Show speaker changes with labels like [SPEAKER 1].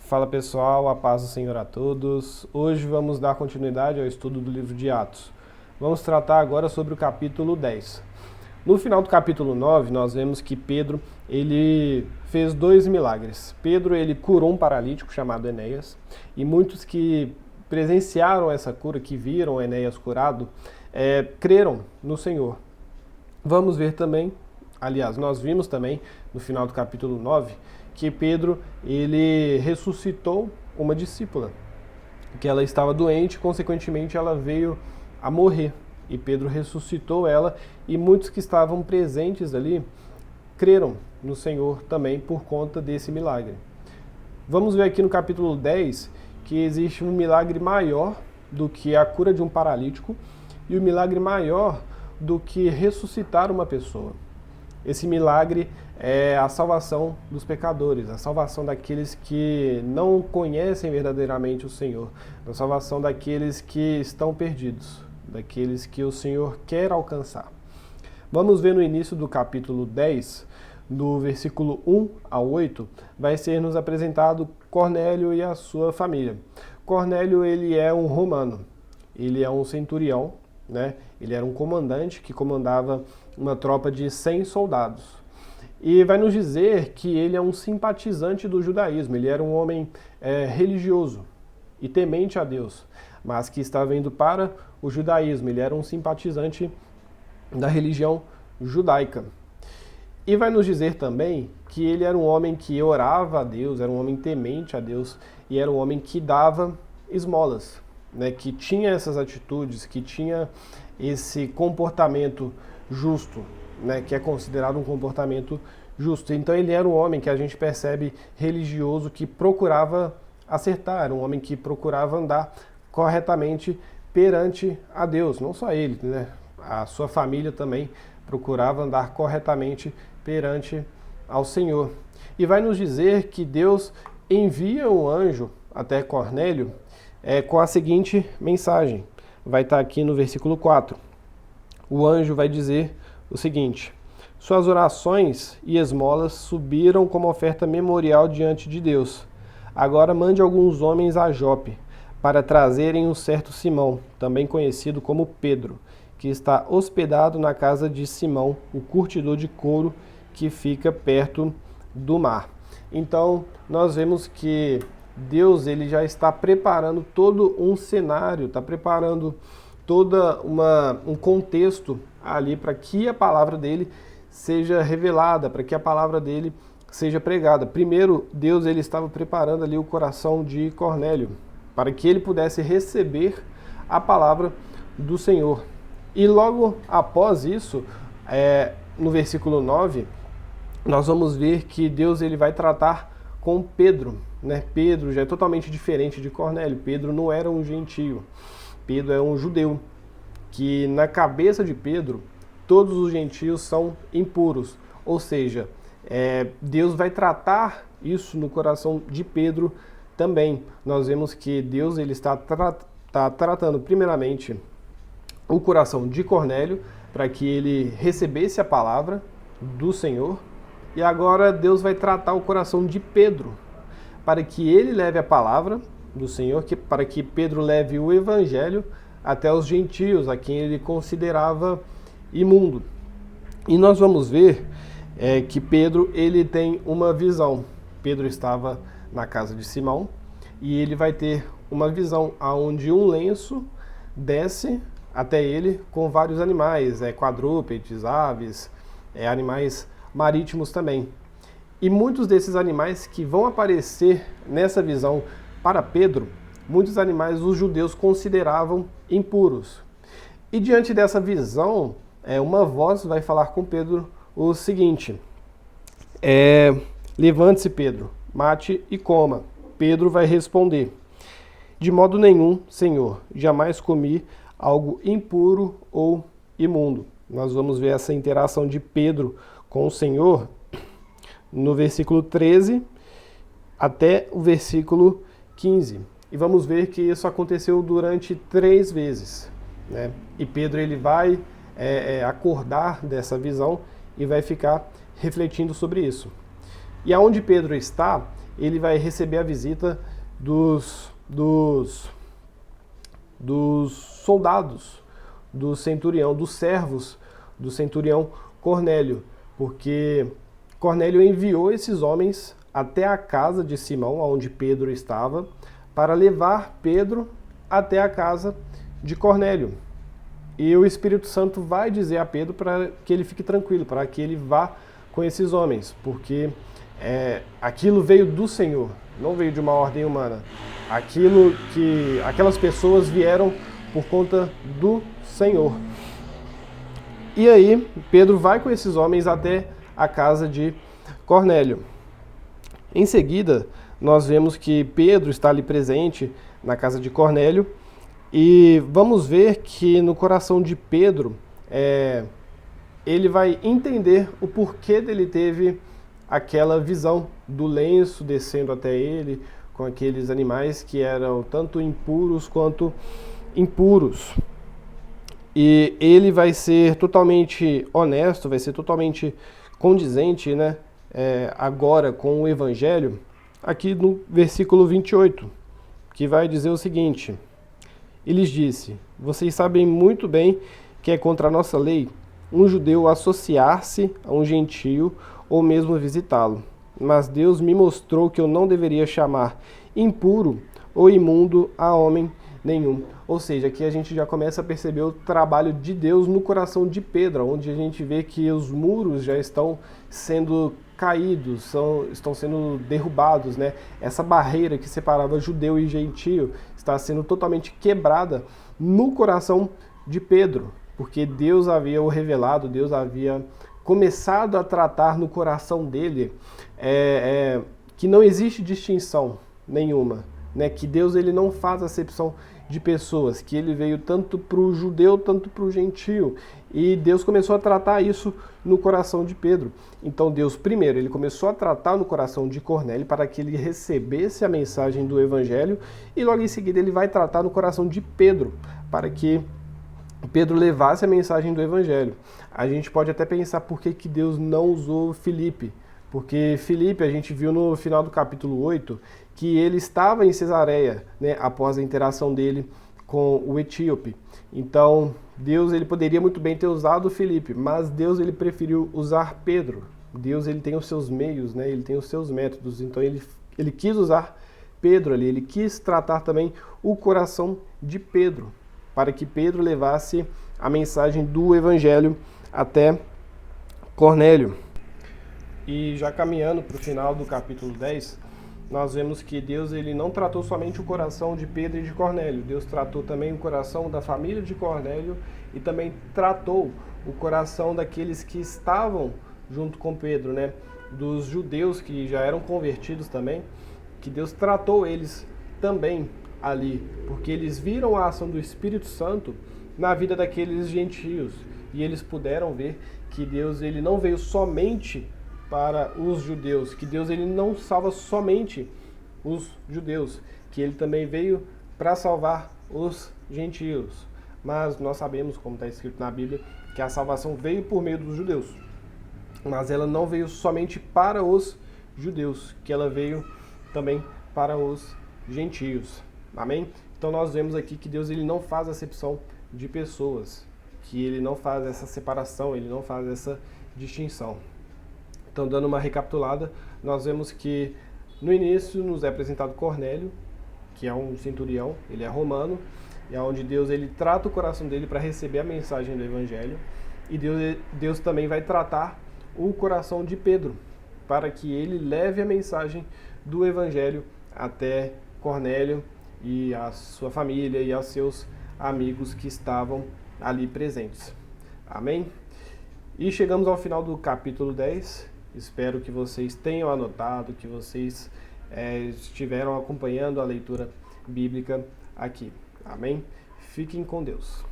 [SPEAKER 1] Fala pessoal, a paz do Senhor a todos. Hoje vamos dar continuidade ao estudo do livro de Atos. Vamos tratar agora sobre o capítulo 10. No final do capítulo 9, nós vemos que Pedro, ele fez 2 milagres. Pedro, ele curou um paralítico chamado Enéas, e muitos que presenciaram essa cura, que viram Enéas curado, creram no Senhor. Vamos ver também, aliás, nós vimos também no final do capítulo 9, que Pedro, ele ressuscitou uma discípula, que ela estava doente, consequentemente ela veio a morrer. E Pedro ressuscitou ela, e muitos que estavam presentes ali creram no Senhor também por conta desse milagre. Vamos ver aqui no capítulo 10 que existe um milagre maior do que a cura de um paralítico e um milagre maior do que ressuscitar uma pessoa. Esse milagre é a salvação dos pecadores, a salvação daqueles que não conhecem verdadeiramente o Senhor, a salvação daqueles que estão perdidos, daqueles que o Senhor quer alcançar. Vamos ver no início do capítulo 10, do versículo 1 a 8, vai ser nos apresentado Cornélio e a sua família. Cornélio, ele é um romano, ele é um centurião, né? Ele era um comandante que comandava uma tropa de 100 soldados. E vai nos dizer que ele é um simpatizante do judaísmo, ele era um homem religioso e temente a Deus, mas que estava indo para o judaísmo, ele era um simpatizante da religião judaica. E vai nos dizer também que ele era um homem que orava a Deus, era um homem temente a Deus e era um homem que dava esmolas, né, que tinha essas atitudes, que tinha esse comportamento justo, né, que é considerado um comportamento justo. Então ele era um homem que a gente percebe religioso, que procurava acertar, era um homem que procurava andar corretamente perante a Deus. Não só ele, né, a sua família também procurava andar corretamente perante ao Senhor. E vai nos dizer que Deus envia um anjo até Cornélio com a seguinte mensagem. Vai estar aqui no versículo 4. O anjo vai dizer o seguinte: suas orações e esmolas subiram como oferta memorial diante de Deus. Agora mande alguns homens a Jope para trazerem um certo Simão, também conhecido como Pedro, que está hospedado na casa de Simão, o curtidor de couro, que fica perto do mar. Então, nós vemos que Deus, ele já está preparando todo um cenário, está preparando todo um contexto ali para que a palavra dele seja revelada, para que a palavra dele seja pregada. Primeiro, Deus, ele estava preparando ali o coração de Cornélio, para que ele pudesse receber a palavra do Senhor. E logo após isso, no versículo 9, nós vamos ver que Deus, ele vai tratar com Pedro, né? Pedro já é totalmente diferente de Cornélio. Pedro não era um gentio, Pedro é um judeu, que na cabeça de Pedro, todos os gentios são impuros. Ou seja, Deus vai tratar isso no coração de Pedro também. Nós vemos que Deus, ele está tratando primeiramente o coração de Cornélio, para que ele recebesse a palavra do Senhor. E agora Deus vai tratar o coração de Pedro, para que ele leve a palavra do Senhor, para que Pedro leve o evangelho até os gentios, a quem ele considerava imundo. E nós vamos ver que Pedro, ele tem uma visão. Pedro estava na casa de Simão e ele vai ter uma visão onde um lenço desce até ele com vários animais, quadrúpedes, aves, animais marítimos também. E muitos desses animais que vão aparecer nessa visão para Pedro, muitos animais os judeus consideravam impuros. E diante dessa visão, uma voz vai falar com Pedro o seguinte: levante-se, Pedro, mate e coma. Pedro vai responder: de modo nenhum, Senhor, jamais comi algo impuro ou imundo. Nós vamos ver essa interação de Pedro com o Senhor no versículo 13 até o versículo 15. E vamos ver que isso aconteceu durante 3 vezes, né? E Pedro, ele vai acordar dessa visão e vai ficar refletindo sobre isso. E aonde Pedro está, ele vai receber a visita dos soldados do centurião, dos servos do centurião Cornélio, porque Cornélio enviou esses homens até a casa de Simão, onde Pedro estava, para levar Pedro até a casa de Cornélio. E o Espírito Santo vai dizer a Pedro para que ele fique tranquilo, para que ele vá com esses homens, porque aquilo veio do Senhor, não veio de uma ordem humana. Aquelas pessoas vieram por conta do Senhor. E aí, Pedro vai com esses homens até a casa de Cornélio. Em seguida, nós vemos que Pedro está ali presente na casa de Cornélio e vamos ver que no coração de Pedro, ele vai entender o porquê dele teve aquela visão do lenço descendo até ele, com aqueles animais que eram tanto impuros quanto impuros. E ele vai ser totalmente honesto, vai ser totalmente condizente, né, agora com o Evangelho, aqui no versículo 28, que vai dizer o seguinte: e lhes disse, vocês sabem muito bem que é contra a nossa lei um judeu associar-se a um gentio ou mesmo visitá-lo. Mas Deus me mostrou que eu não deveria chamar impuro ou imundo a homem nenhum. Ou seja, aqui a gente já começa a perceber o trabalho de Deus no coração de Pedro, onde a gente vê que os muros já estão sendo caídos, estão sendo derrubados, né? Essa barreira que separava judeu e gentio está sendo totalmente quebrada no coração de Pedro, porque Deus havia o revelado, Deus havia começado a tratar no coração dele que não existe distinção nenhuma, né? Que Deus ele não faz acepção de pessoas, que ele veio tanto para o judeu, tanto para o gentio, e Deus começou a tratar isso no coração de Pedro. Então Deus, primeiro, ele começou a tratar no coração de Cornélio para que ele recebesse a mensagem do Evangelho, e logo em seguida ele vai tratar no coração de Pedro, para que Pedro levasse a mensagem do Evangelho. A gente pode até pensar por que Deus não usou Filipe, porque Filipe, a gente viu no final do capítulo 8, que ele estava em Cesareia, né, após a interação dele com o etíope. Então, Deus ele poderia muito bem ter usado Filipe, mas Deus ele preferiu usar Pedro. Deus ele tem os seus meios, né, ele tem os seus métodos, então ele quis usar Pedro ali, ele quis tratar também o coração de Pedro, para que Pedro levasse a mensagem do Evangelho até Cornélio. E já caminhando para o final do capítulo 10, nós vemos que Deus ele não tratou somente o coração de Pedro e de Cornélio, Deus tratou também o coração da família de Cornélio e também tratou o coração daqueles que estavam junto com Pedro, né? Dos judeus que já eram convertidos também, que Deus tratou eles também ali, porque eles viram a ação do Espírito Santo na vida daqueles gentios e eles puderam ver que Deus ele não veio somente para os judeus, que Deus ele não salva somente os judeus, que ele também veio para salvar os gentios. Mas nós sabemos, como está escrito na Bíblia, que a salvação veio por meio dos judeus, mas ela não veio somente para os judeus, que ela veio também para os gentios. Amém? Então nós vemos aqui que Deus ele não faz acepção de pessoas, que ele não faz essa separação, ele não faz essa distinção. Então, dando uma recapitulada, nós vemos que no início nos é apresentado Cornélio, que é um centurião, ele é romano, e é onde Deus ele trata o coração dele para receber a mensagem do Evangelho, e Deus também vai tratar o coração de Pedro, para que ele leve a mensagem do Evangelho até Cornélio e a sua família e aos seus amigos que estavam ali presentes. Amém? E chegamos ao final do capítulo 10. Espero que vocês tenham anotado, que vocês estiveram acompanhando a leitura bíblica aqui. Amém? Fiquem com Deus.